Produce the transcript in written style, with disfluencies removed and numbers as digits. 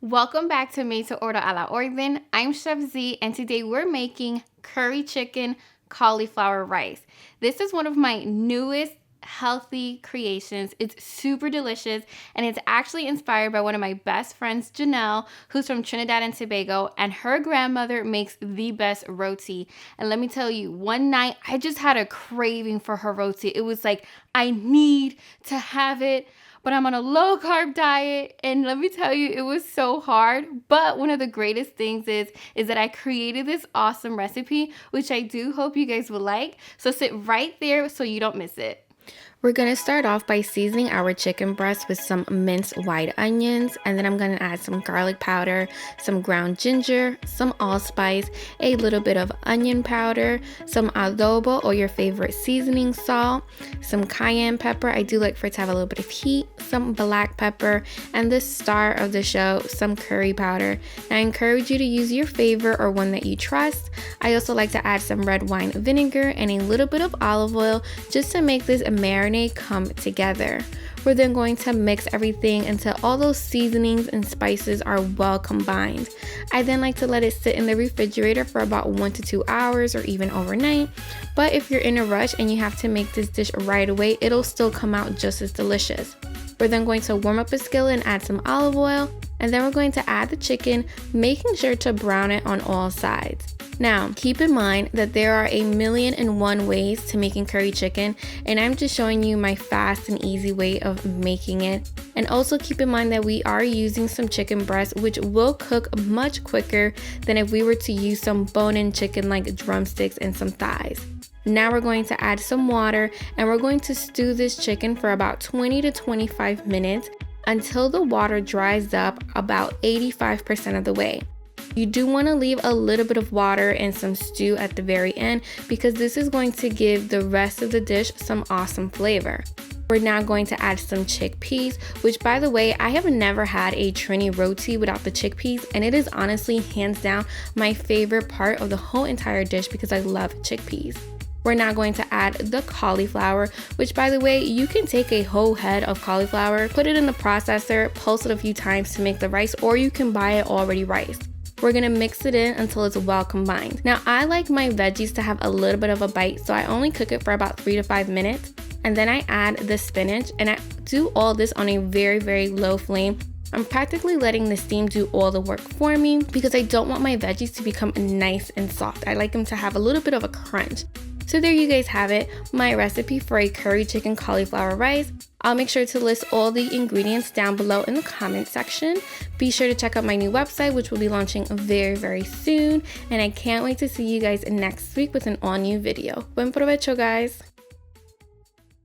Welcome back to Made to Order a la Orden. I'm Chef Z, and today we're making curry chicken cauliflower rice. This is one of my newest healthy creations. It's super delicious, and it's actually inspired by one of my best friends, Janelle, who's from Trinidad and Tobago, and her grandmother makes the best roti. And let me tell you, one night I just had a craving for her roti. It was like, I need to have it, but I'm on a low carb diet, and let me tell you, it was so hard. But one of the greatest things is that I created this awesome recipe, which I do hope you guys will like. So sit right there so you don't miss it. We're going to start off by seasoning our chicken breast with some minced white onions, and then I'm going to add some garlic powder, some ground ginger, some allspice, a little bit of onion powder, some adobo or your favorite seasoning salt, some cayenne pepper. I do like for it to have a little bit of heat, some black pepper, and the star of the show, some curry powder. I encourage you to use your favorite or one that you trust. I also like to add some red wine vinegar and a little bit of olive oil just to make this marinade come together. We're then going to mix everything until all those seasonings and spices are well combined. I then like to let it sit in the refrigerator for about 1 to 2 hours or even overnight. But if you're in a rush and you have to make this dish right away, it'll still come out just as delicious. We're then going to warm up a skillet and add some olive oil, and then we're going to add the chicken, making sure to brown it on all sides. Now, keep in mind that there are 1,000,001 ways to making curry chicken, and I'm just showing you my fast and easy way of making it. And also keep in mind that we are using some chicken breast, which will cook much quicker than if we were to use some bone-in chicken like drumsticks and some thighs. Now we're going to add some water, and we're going to stew this chicken for about 20 to 25 minutes until the water dries up about 85% of the way. You do want to leave a little bit of water and some stew at the very end because this is going to give the rest of the dish some awesome flavor. We're now going to add some chickpeas, which by the way, I have never had a Trini roti without the chickpeas, and it is honestly hands down my favorite part of the whole entire dish because I love chickpeas. We're now going to add the cauliflower, which by the way, you can take a whole head of cauliflower, put it in the processor, pulse it a few times to make the rice, or you can buy it already riced. We're gonna mix it in until it's well combined. Now, I like my veggies to have a little bit of a bite, so I only cook it for about 3 to 5 minutes. And then I add the spinach, and I do all this on a very, very low flame. I'm practically letting the steam do all the work for me because I don't want my veggies to become nice and soft. I like them to have a little bit of a crunch. So there you guys have it, my recipe for a curry chicken cauliflower rice. I'll make sure to list all the ingredients down below in the comment section. Be sure to check out my new website, which will be launching very, very soon. And I can't wait to see you guys next week with an all new video. Buen provecho, guys.